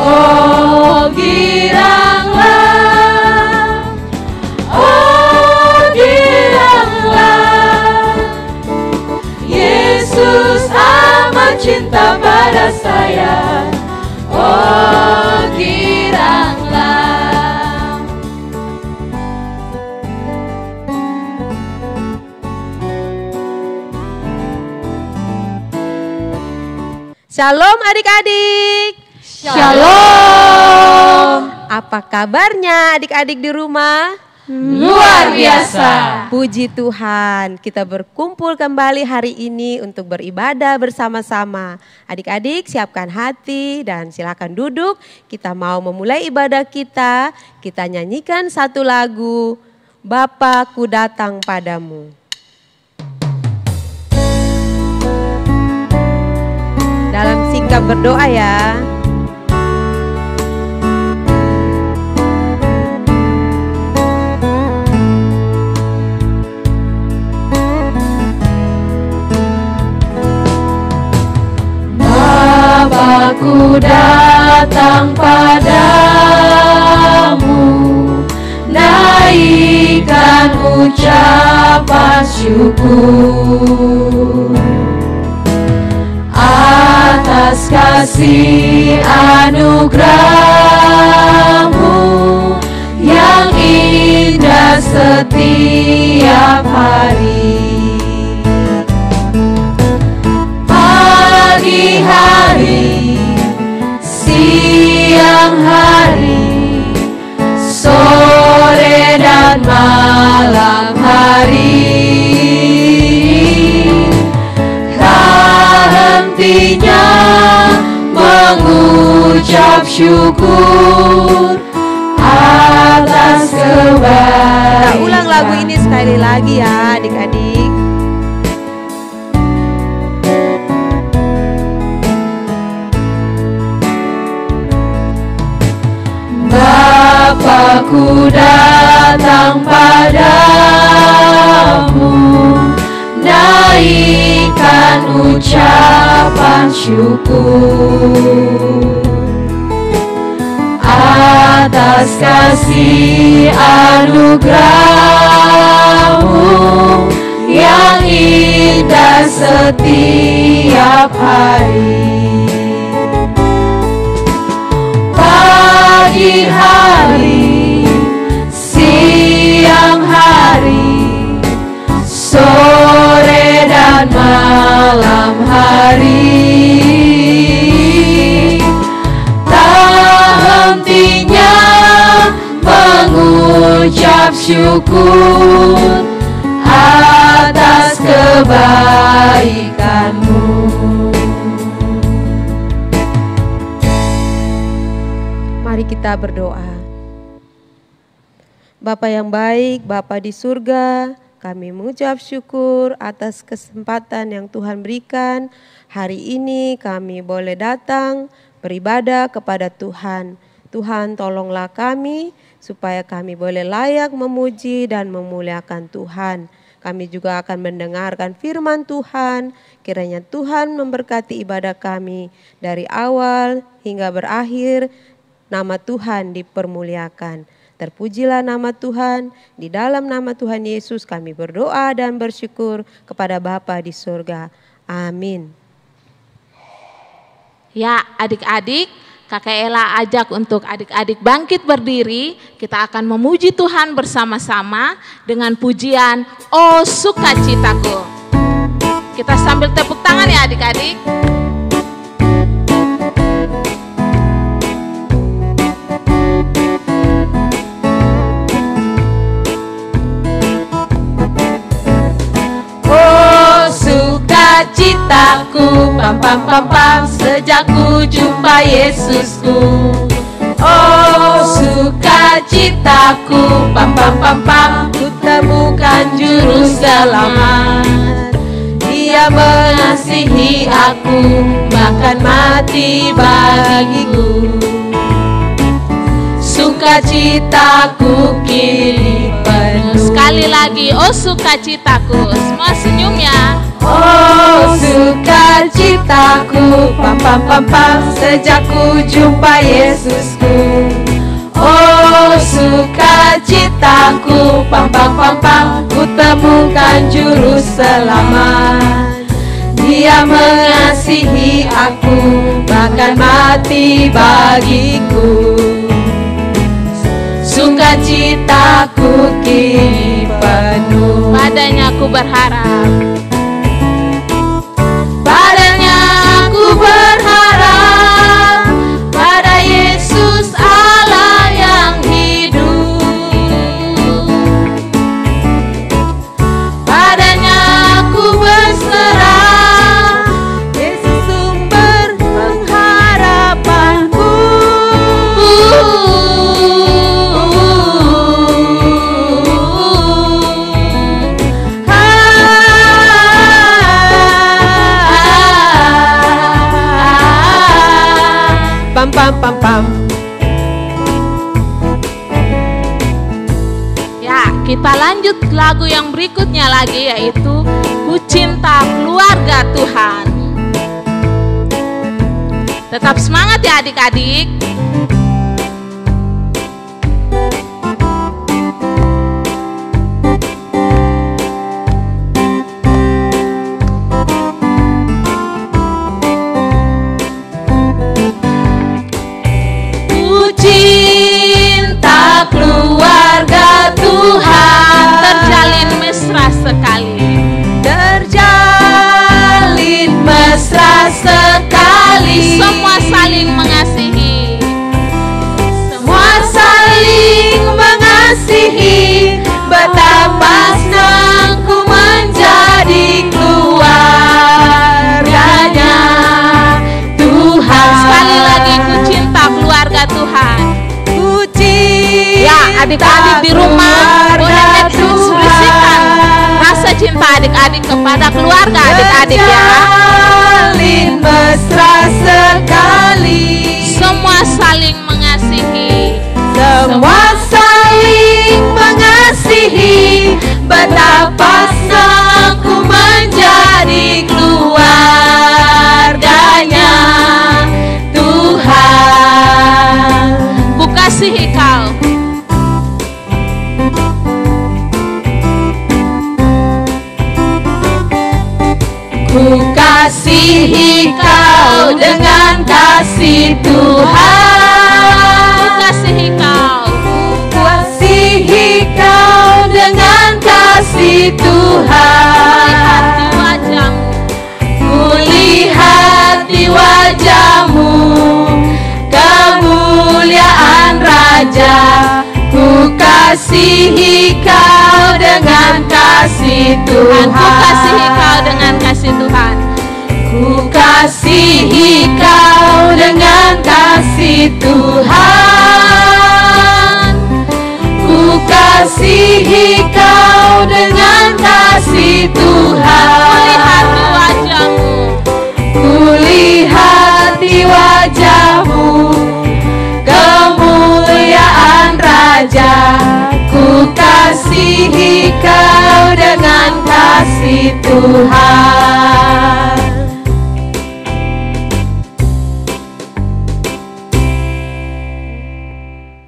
Oh giranglah, oh giranglah, Yesus amat cinta pada saya. Oh giranglah. Shalom adik-adik. Shalom. Apa kabarnya adik-adik di rumah? Luar biasa. Puji Tuhan, kita berkumpul kembali hari ini untuk beribadah bersama-sama. Adik-adik siapkan hati dan silakan duduk. Kita mau memulai ibadah kita. Kita nyanyikan satu lagu, Bapa ku datang padamu. Dalam sikap berdoa ya. Aku datang padamu, naikkan ucapan syukur atas kasih anugerah-Mu yang indah setiap hari. Pagi hari, siang hari, sore dan malam hari, tak hentinya mengucap syukur atas kebaikan. Kita ulang lagu ini sekali lagi ya adik-adik. Aku datang padamu, naikkan ucapan syukur atas kasih anugerah-Mu yang indah setiap hari. Pagi hari, siang hari, sore dan malam hari, tak hentinya mengucap syukur atas kebaikan-Mu. Mari kita berdoa. Bapa yang baik, Bapa di surga, kami mengucap syukur atas kesempatan yang Tuhan berikan. Hari ini kami boleh datang beribadah kepada Tuhan. Tuhan tolonglah kami supaya kami boleh layak memuji dan memuliakan Tuhan. Kami juga akan mendengarkan firman Tuhan. Kiranya Tuhan memberkati ibadah kami dari awal hingga berakhir. Nama Tuhan dipermuliakan. Terpujilah nama Tuhan. Di dalam nama Tuhan Yesus kami berdoa dan bersyukur kepada Bapa di surga. Amin. Ya adik-adik, Kakak Ella ajak untuk adik-adik bangkit berdiri. Kita akan memuji Tuhan bersama-sama dengan pujian Oh Sukacitaku. Kita sambil tepuk tangan ya adik-adik. Citaku, pam pam pam pam, sejak ku jumpa Yesusku. Oh sukacitaku, pam pam pam pam, ku temukan juru selamat. Dia mengasihi aku, bahkan mati bagiku. Sukacitaku kini penuh. Sekali Sekali lagi, oh sukacitaku. Semua senyum ya. Oh sukacitaku, pam pam pam pam, sejak ku jumpa Yesusku. Oh sukacitaku, pam pam pam pam, ku temukan juru selamat. Dia mengasihi aku, bahkan mati bagiku. Sukacitaku kini penuh. Padanya aku berharap. Padanya aku berharap, pada Yesus Allah yang hidup. Padanya aku berserah, Yesus sumber pengharapanku. Pam pam pam pam. Ya, kita lanjut lagu yang berikutnya lagi, yaitu Ku Cinta Keluarga Tuhan. Tetap semangat ya adik-adik. Ku cinta keluarga Tuhan, Terjalin mesra sekali. terjalin mesra sekali. Semua saling mengasihi. Semua saling mengasihi, betapa senangku menjadi keluarganya Tuhan. Sekali lagi, ku cinta keluarga Tuhan. Ku cinta Ya, adik-adik di rumah boleh ekspresikan rasa cinta adik-adik kepada keluarga adik-adik ya. terjalin mesra sekali. Semua saling mengasihi. Semua saling mengasihi, betapa senangku menjadi keluarganya Tuhan. Ku kasihi kau. Ku kasihi kau dengan kasih Tuhan. Ku kasihi kau. Kasihi kau dengan kasih Tuhan. Lihat di wajahmu, Kulihat di wajahmu kemuliaan Raja. Ku kasihi kau dengan kasih Tuhan. Tuhan. Ku kasihi kau dengan kasih Tuhan. Ku kasihi kau dengan kasih Tuhan. Ku kasihi kau dengan kasih Tuhan. Kulihat di wajahmu, Kulihat di wajahmu kemuliaan Raja. Ku kasihi kau dengan kasih Tuhan.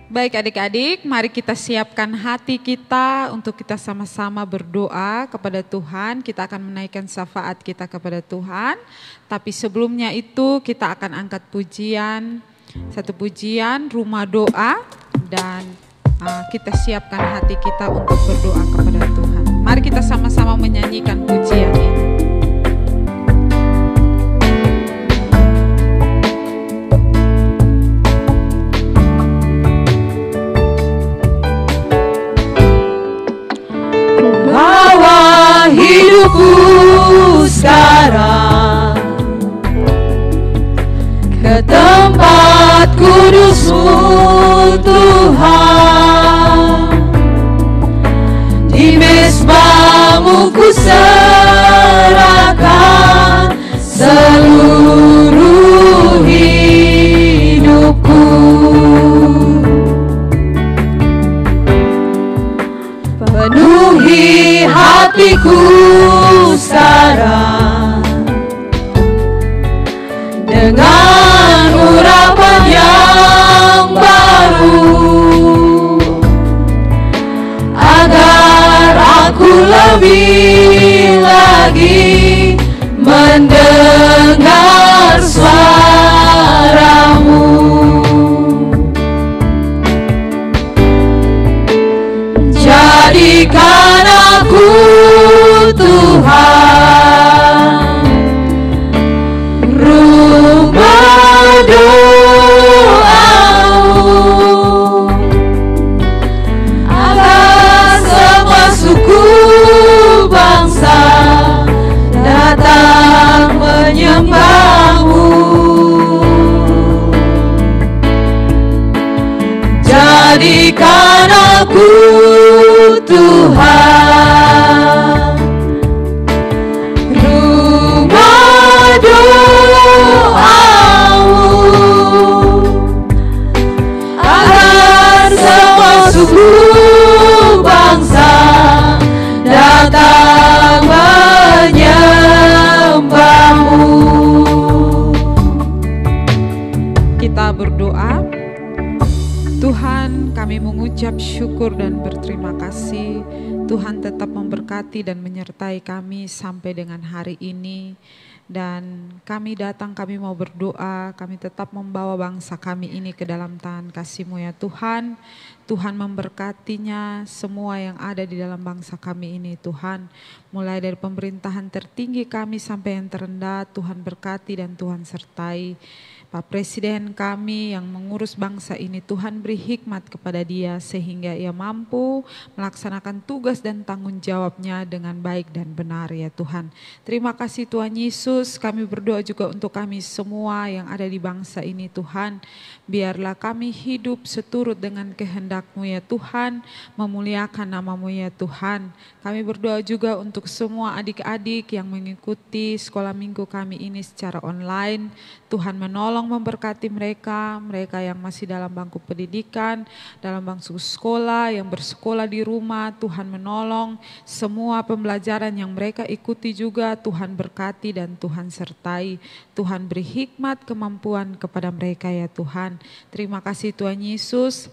Baik adik-adik, mari kita siapkan hati kita untuk kita sama-sama berdoa kepada Tuhan. Kita akan menaikkan syafaat kita kepada Tuhan. Tapi sebelumnya itu kita akan angkat pujian, satu pujian rumah doa, dan kita siapkan hati kita untuk berdoa kepada Tuhan. Mari kita sama-sama menyanyikan pujian ini. Bawa hidupku sekarang ke tempat kudus-Mu Tuhan. Di mezbah-Mu ku serahkan seluruh hidupku. Penuhi ku sadar dengan urapan yang baru, agar aku lebih lagi mendengar suara-Mu. Jadikan aku Tuhan rumah doa-Mu, agar semua suku bangsa datang menyembah-Mu. Jadikan aku Tuhan rumah doa-Mu, agar semua suku bangsa datang menyembah-Mu. Kita berdoa. Tuhan, kami mengucap syukur dan berterima kasih. Tuhan tetap memberkati dan menyertai kami sampai dengan hari ini. Dan kami datang, kami mau berdoa, kami tetap membawa bangsa kami ini ke dalam tangan kasih-Mu ya Tuhan. Tuhan memberkatinya semua yang ada di dalam bangsa kami ini Tuhan. Mulai dari pemerintahan tertinggi kami sampai yang terendah, Tuhan berkati dan Tuhan sertai. Pak Presiden kami yang mengurus bangsa ini, Tuhan beri hikmat kepada dia sehingga ia mampu melaksanakan tugas dan tanggung jawabnya dengan baik dan benar ya Tuhan. Terima kasih Tuhan Yesus, kami berdoa juga untuk kami semua yang ada di bangsa ini Tuhan. Biarlah kami hidup seturut dengan kehendak-Mu ya Tuhan, memuliakan nama-Mu ya Tuhan. Kami berdoa juga untuk semua adik-adik yang mengikuti sekolah minggu kami ini secara online. Tuhan menolong memberkati mereka yang masih dalam bangku pendidikan, dalam bangku sekolah, yang bersekolah di rumah. Tuhan menolong semua pembelajaran yang mereka ikuti juga. Tuhan berkati dan Tuhan sertai. Tuhan beri hikmat, kemampuan kepada mereka ya Tuhan. Terima kasih Tuhan Yesus.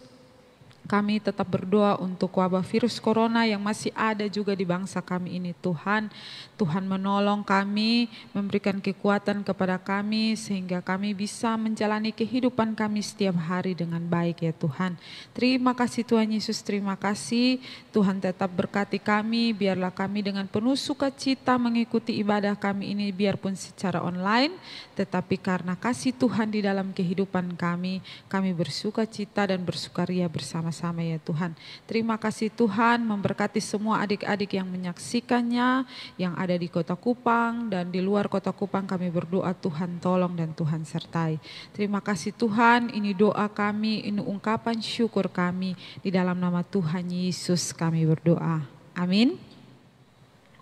Kami tetap berdoa untuk wabah virus corona yang masih ada juga di bangsa kami ini Tuhan. Tuhan menolong kami, memberikan kekuatan kepada kami sehingga kami bisa menjalani kehidupan kami setiap hari dengan baik ya Tuhan. Terima kasih Tuhan Yesus, terima kasih. Tuhan tetap berkati kami, biarlah kami dengan penuh sukacita mengikuti ibadah kami ini biarpun secara online. Tetapi karena kasih Tuhan di dalam kehidupan kami bersukacita dan bersukaria bersama-sama ya Tuhan. Terima kasih Tuhan, memberkati semua adik-adik yang menyaksikannya, yang ada di Kota Kupang dan di luar Kota Kupang. Kami berdoa Tuhan tolong dan Tuhan sertai. Terima kasih Tuhan, ini doa kami, ini ungkapan syukur kami. Di dalam nama Tuhan Yesus kami berdoa. Amin.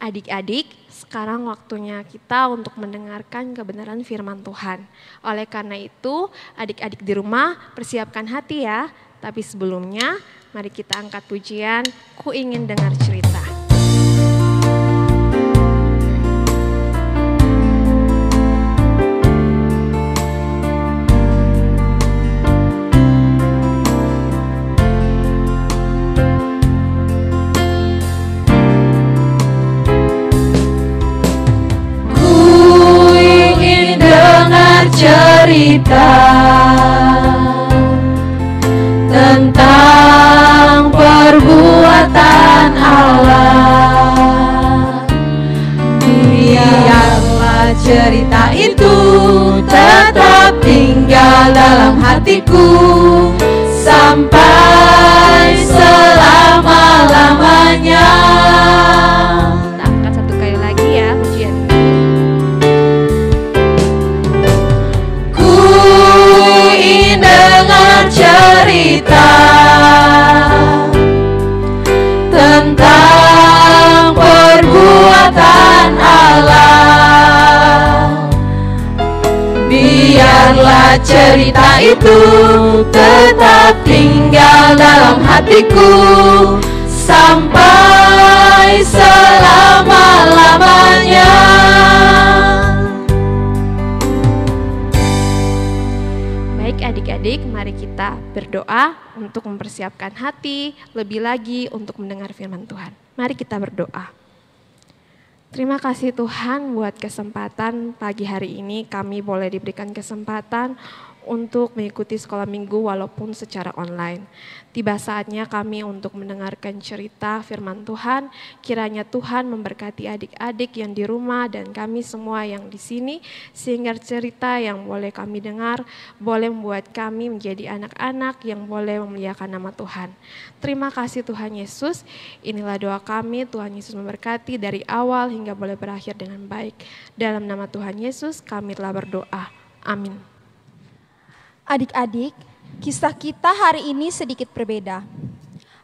Adik-adik, sekarang waktunya kita untuk mendengarkan kebenaran firman Tuhan. Oleh karena itu, adik-adik di rumah persiapkan hati ya. Tapi sebelumnya, mari kita angkat pujian, Ku Ingin Dengar Cerita. Cerita tentang perbuatan Allah. Biarlah cerita itu tetap tinggal dalam hatiku sampai selama-lamanya. Kita angkat satu kali lagi ya pujian. Dengar cerita tentang perbuatan Allah. Biarlah cerita itu tetap tinggal dalam hatiku sampai selama-lamanya. Baik adik-adik, mari kita berdoa untuk mempersiapkan hati, lebih lagi untuk mendengar firman Tuhan. Mari kita berdoa. Terima kasih Tuhan buat kesempatan pagi hari ini kami boleh diberikan kesempatan untuk mengikuti sekolah minggu walaupun secara online. Tiba saatnya kami untuk mendengarkan cerita firman Tuhan. Kiranya Tuhan memberkati adik-adik yang di rumah dan kami semua yang di sini, sehingga cerita yang boleh kami dengar boleh membuat kami menjadi anak-anak yang boleh memuliakan nama Tuhan. Terima kasih Tuhan Yesus. Inilah doa kami, Tuhan Yesus memberkati dari awal hingga boleh berakhir dengan baik. Dalam nama Tuhan Yesus kami telah berdoa. Amin. Adik-adik, kisah kita hari ini sedikit berbeda.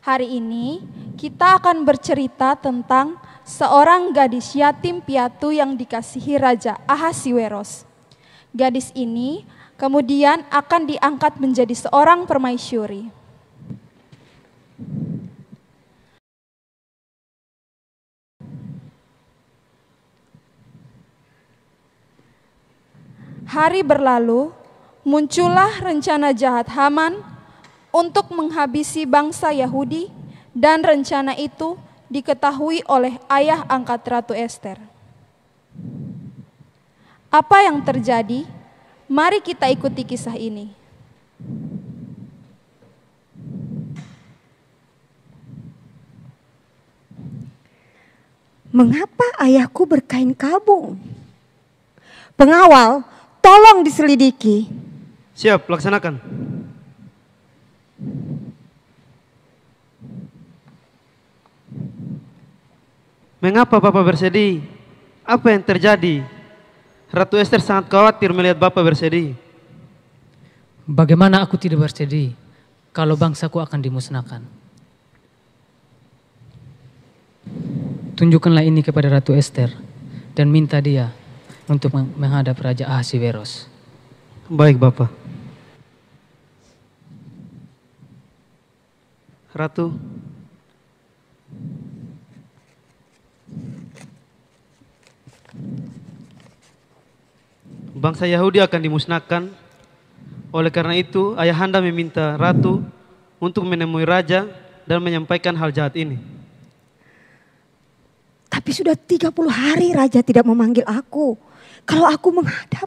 Hari ini kita akan bercerita tentang seorang gadis yatim piatu yang dikasihi Raja Ahasiweros. Gadis ini kemudian akan diangkat menjadi seorang permaisuri. Hari berlalu, muncullah rencana jahat Haman untuk menghabisi bangsa Yahudi, dan rencana itu diketahui oleh ayah angkat Ratu Ester. Apa yang terjadi? Mari kita ikuti kisah ini. Mengapa ayahku berkain kalung? Pengawal, tolong diselidiki. Siap, laksanakan. Mengapa Bapak bersedih? Apa yang terjadi? Ratu Ester sangat khawatir melihat Bapak bersedih. Bagaimana aku tidak bersedih kalau bangsaku akan dimusnahkan? Tunjukkanlah ini kepada Ratu Ester dan minta dia untuk menghadap Raja Ahasiweros. Baik Bapak. Ratu, bangsa Yahudi akan dimusnahkan. Oleh karena itu, ayahanda meminta Ratu untuk menemui Raja dan menyampaikan hal jahat ini. Tapi sudah 30 hari Raja tidak memanggil aku. Kalau aku menghadap,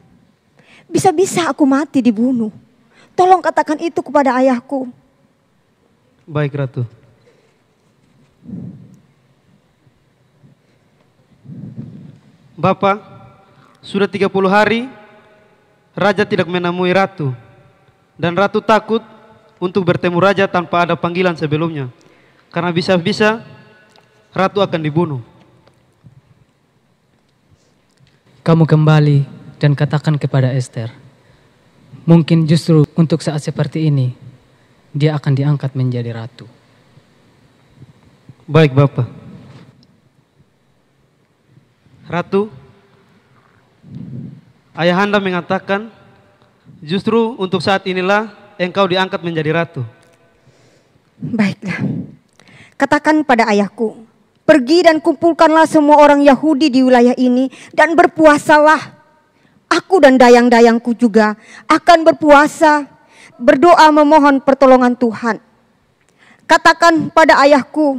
bisa-bisa aku mati dibunuh. Tolong katakan itu kepada ayahku. Baik Ratu. Bapak, sudah 30 hari Raja tidak menemui Ratu. Dan Ratu takut untuk bertemu Raja tanpa ada panggilan sebelumnya. Karena bisa-bisa Ratu akan dibunuh. Kamu kembali dan katakan kepada Ester. Mungkin justru untuk saat seperti ini, dia akan diangkat menjadi ratu. Baik Bapak. Ratu, ayahanda mengatakan justru untuk saat inilah engkau diangkat menjadi ratu. Baiklah. Katakan pada ayahku, pergi dan kumpulkanlah semua orang Yahudi di wilayah ini dan berpuasalah. Aku dan dayang-dayangku juga akan berpuasa, berdoa memohon pertolongan Tuhan. Katakan pada ayahku,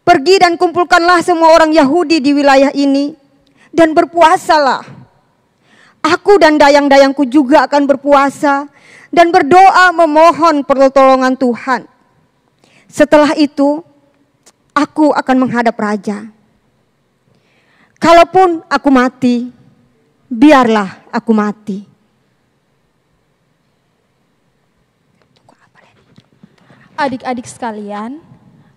pergi dan kumpulkanlah semua orang Yahudi di wilayah ini dan berpuasalah. Aku dan dayang-dayangku juga akan berpuasa dan berdoa memohon pertolongan Tuhan. Setelah itu, aku akan menghadap Raja. Kalaupun aku mati, biarlah aku mati. Adik-adik sekalian,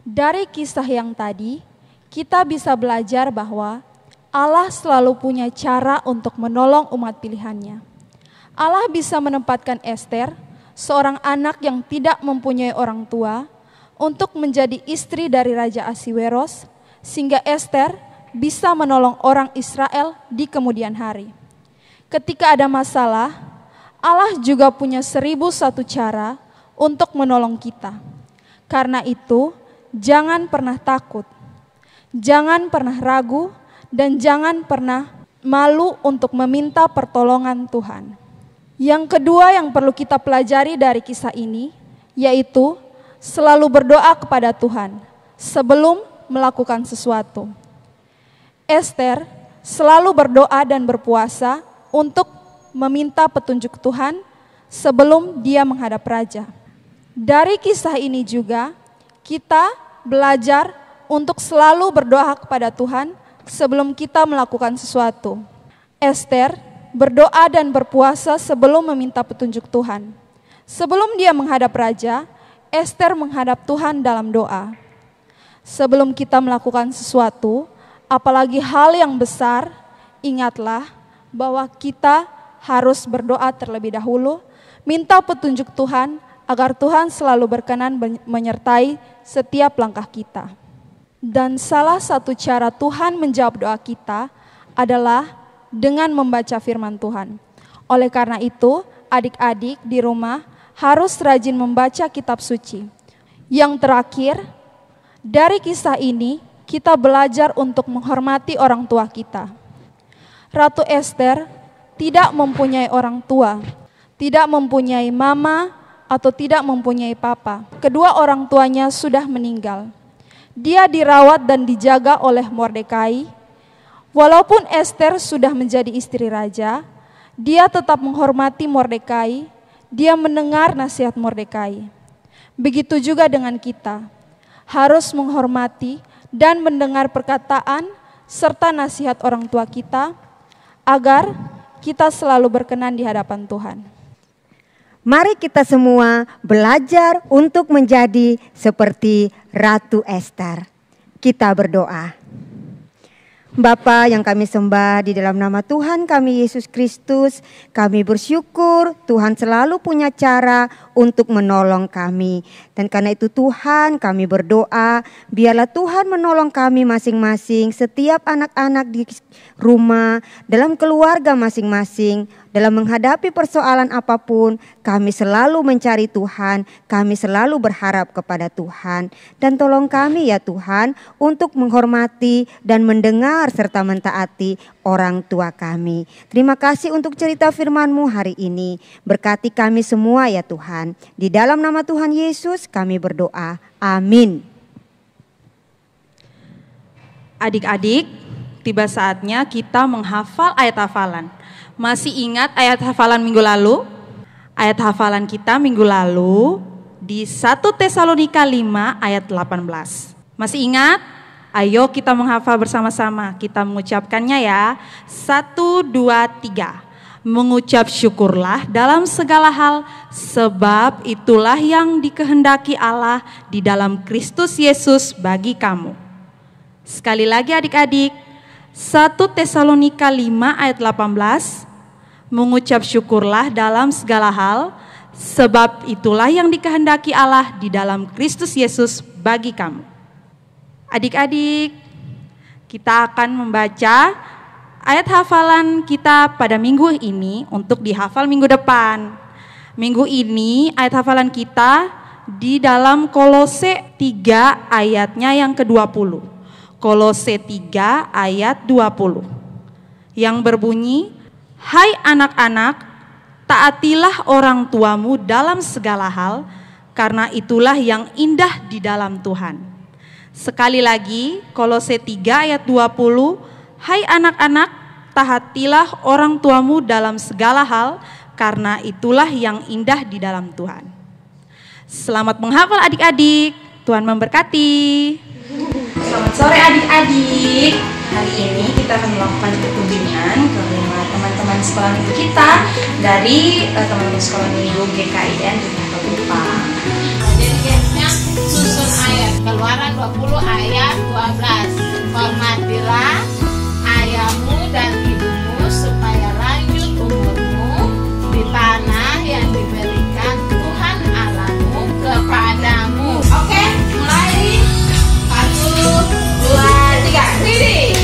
dari kisah yang tadi, kita bisa belajar bahwa Allah selalu punya cara untuk menolong umat pilihannya. Allah bisa menempatkan Ester, seorang anak yang tidak mempunyai orang tua, untuk menjadi istri dari Raja Ahasiweros, sehingga Ester bisa menolong orang Israel di kemudian hari. Ketika ada masalah, Allah juga punya 1001 cara untuk menolong kita. Karena itu, jangan pernah takut, jangan pernah ragu, dan jangan pernah malu untuk meminta pertolongan Tuhan. Yang kedua yang perlu kita pelajari dari kisah ini, yaitu selalu berdoa kepada Tuhan sebelum melakukan sesuatu. Ester selalu berdoa dan berpuasa untuk meminta petunjuk Tuhan sebelum dia menghadap raja. Dari kisah ini juga kita belajar untuk selalu berdoa kepada Tuhan sebelum kita melakukan sesuatu. Ester berdoa dan berpuasa sebelum meminta petunjuk Tuhan. Sebelum dia menghadap raja, Ester menghadap Tuhan dalam doa. Sebelum kita melakukan sesuatu, apalagi hal yang besar, ingatlah bahwa kita harus berdoa terlebih dahulu, minta petunjuk Tuhan agar Tuhan selalu berkenan menyertai setiap langkah kita. Dan salah satu cara Tuhan menjawab doa kita adalah dengan membaca firman Tuhan. Oleh karena itu, adik-adik di rumah harus rajin membaca kitab suci. Yang terakhir, dari kisah ini kita belajar untuk menghormati orang tua kita. Ratu Ester tidak mempunyai orang tua, tidak mempunyai mama atau tidak mempunyai papa. Kedua orang tuanya sudah meninggal. Dia dirawat dan dijaga oleh Mordekai. Walaupun Ester sudah menjadi istri raja, dia tetap menghormati Mordekai, dia mendengar nasihat Mordekai. Begitu juga dengan kita, harus menghormati dan mendengar perkataan serta nasihat orang tua kita, agar kita selalu berkenan di hadapan Tuhan. Mari kita semua belajar untuk menjadi seperti Ratu Ester. Kita berdoa. Bapa yang kami sembah, di dalam nama Tuhan kami Yesus Kristus, kami bersyukur Tuhan selalu punya cara untuk menolong kami. Dan karena itu Tuhan, kami berdoa, biarlah Tuhan menolong kami masing-masing, setiap anak-anak di rumah, dalam keluarga masing-masing, dalam menghadapi persoalan apapun, kami selalu mencari Tuhan, kami selalu berharap kepada Tuhan. Dan tolong kami ya Tuhan, untuk menghormati dan mendengar serta mentaati orang tua kami. Terima kasih untuk cerita firman-Mu hari ini. Berkati kami semua ya Tuhan. Di dalam nama Tuhan Yesus kami berdoa. Amin. Adik-adik, tiba saatnya kita menghafal ayat hafalan. Masih ingat ayat hafalan minggu lalu? Ayat hafalan kita minggu lalu di 1 Tesalonika 5 ayat 18. Masih ingat? Ayo kita menghafal bersama-sama. Kita mengucapkannya ya. 1, 2, 3. Mengucap syukurlah dalam segala hal, sebab itulah yang dikehendaki Allah di dalam Kristus Yesus bagi kamu. Sekali lagi adik-adik, 1 Tesalonika 5 ayat 18, mengucap syukurlah dalam segala hal, sebab itulah yang dikehendaki Allah di dalam Kristus Yesus bagi kamu. Adik-adik, kita akan membaca ayat hafalan kita pada minggu ini untuk dihafal minggu depan. Minggu ini ayat hafalan kita di dalam Kolose 3 ayatnya yang ke-20. Kolose 3 ayat 20. Yang berbunyi, hai anak-anak, taatilah orang tuamu dalam segala hal, karena itulah yang indah di dalam Tuhan. Sekali lagi, Kolose 3 ayat 20, hai anak-anak, taatilah orang tuamu dalam segala hal, karena itulah yang indah di dalam Tuhan. Selamat menghafal adik-adik, Tuhan memberkati. Selamat sore adik-adik. Hari ini kita akan melakukan kunjungan ke rumah teman-teman sekolah minggu kita dari teman-teman sekolah minggu GKIN di Kupang. Jadi gamesnya susun ayat. Keluaran 20 ayat 12. Hormatilah ayahmu dan ibumu supaya lanjut umurmu di tanah yang diberikan Tuhan Allahmu kepadamu. Oke, mulai. 1, 2, 3, ready.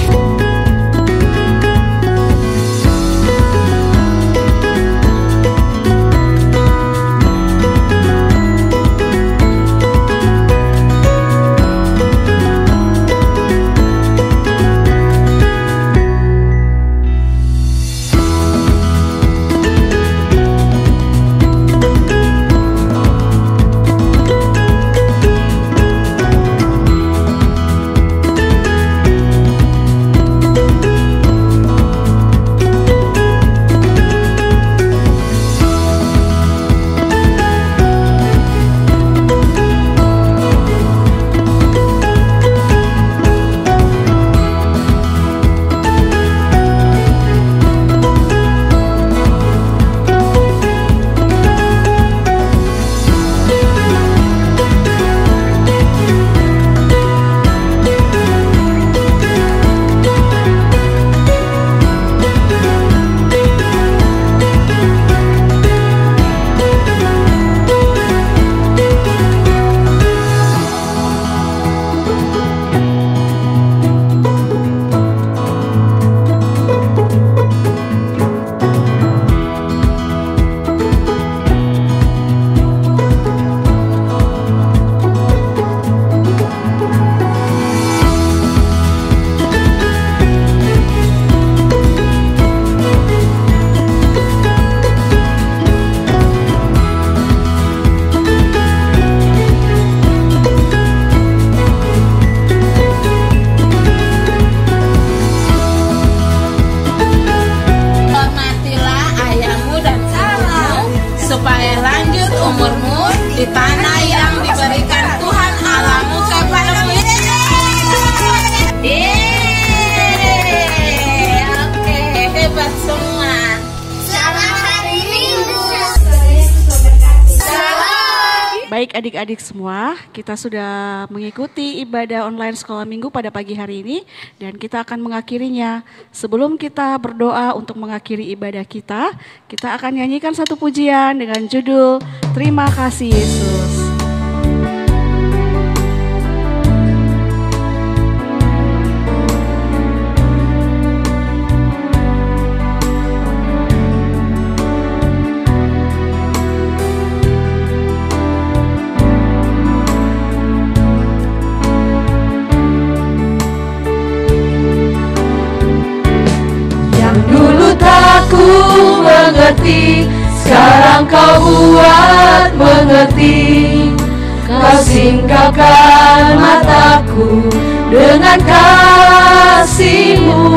Baik adik-adik semua, kita sudah mengikuti ibadah online sekolah minggu pada pagi hari ini dan kita akan mengakhirinya. Sebelum kita berdoa untuk mengakhiri ibadah kita akan nyanyikan satu pujian dengan judul Terima Kasih Yesus. Ku mengerti, sekarang kau buat mengerti. Kau singkapkan mataku dengan kasih-Mu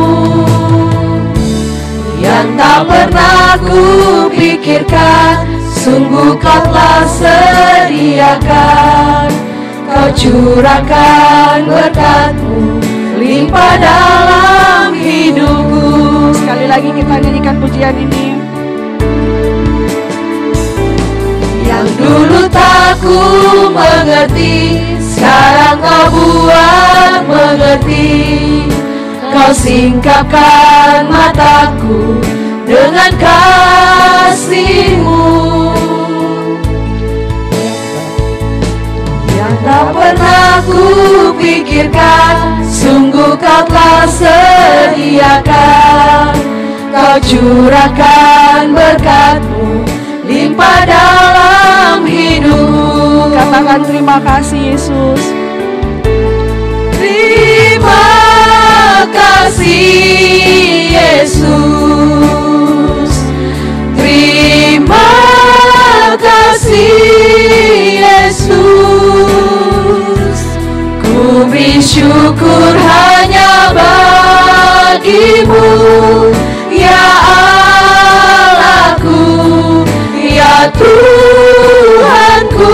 yang tak pernah ku pikirkan. Sungguh kau telah sediakan, kau curahkan berkat-Mu limpah dalam hidupku. Sekali lagi kita nyanyikan pujian ini. Yang dulu tak ku mengerti, sekarang kau buat mengerti. Kau singkapkan mataku dengan kasih-Mu yang tak pernah ku pikirkan. Sungguh kau telah sediakan, kau curahkan berkat-Mu limpah dalam hidupku. Katakan terima kasih Yesus. Terima kasih Yesus. Terima kasih Yesus. Ku beri syukur hanya bagi-Mu, ya Allahku, ya Tuhanku.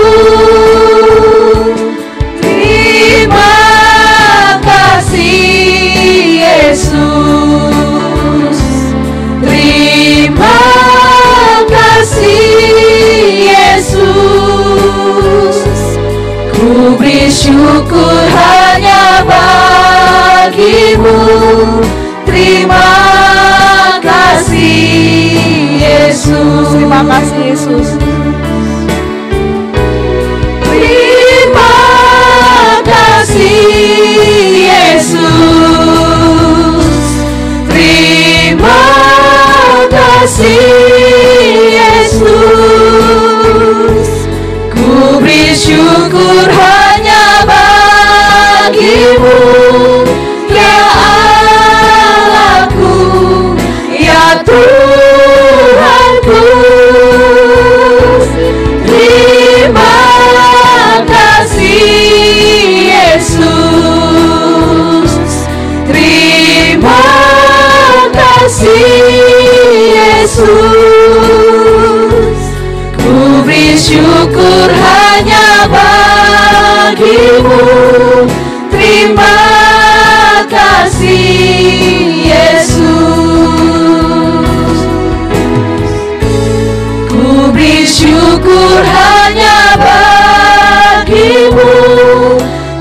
Terima kasih Yesus. Terima kasih Yesus. Ku beri syukur hanya bagi-Mu. Terima kasih Yesus. Terima kasih Yesus. Terima kasih Yesus. Terima kasih Yesus. Ku beri syukur hanya bagi-Mu, ya Allahku, ya Tuhanku. Terima kasih Yesus. Terima kasih Yesus. Ku beri syukur hanya bagi-Mu. Terima kasih Yesus. Ku beri syukur hanya bagi-Mu.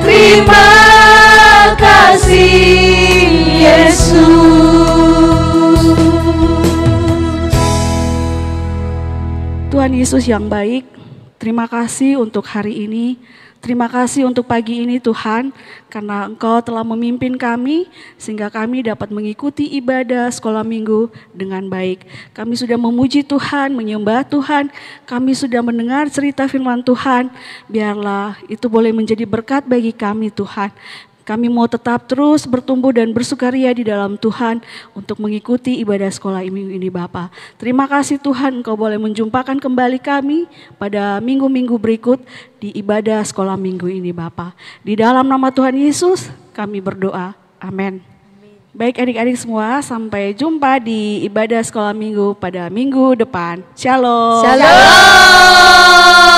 Terima kasih Yesus. Tuhan Yesus yang baik, terima kasih untuk hari ini. Terima kasih untuk pagi ini Tuhan, karena Engkau telah memimpin kami sehingga kami dapat mengikuti ibadah sekolah minggu dengan baik. Kami sudah memuji Tuhan, menyembah Tuhan, kami sudah mendengar cerita firman Tuhan. Biarlah itu boleh menjadi berkat bagi kami Tuhan. Kami mau tetap terus bertumbuh dan bersukaria di dalam Tuhan untuk mengikuti ibadah sekolah minggu ini Bapa. Terima kasih Tuhan, Engkau boleh menjumpakan kembali kami pada minggu-minggu berikut di ibadah sekolah minggu ini Bapa. Di dalam nama Tuhan Yesus kami berdoa. Amin. Baik adik-adik semua, sampai jumpa di ibadah sekolah minggu pada minggu depan. Shalom. Shalom.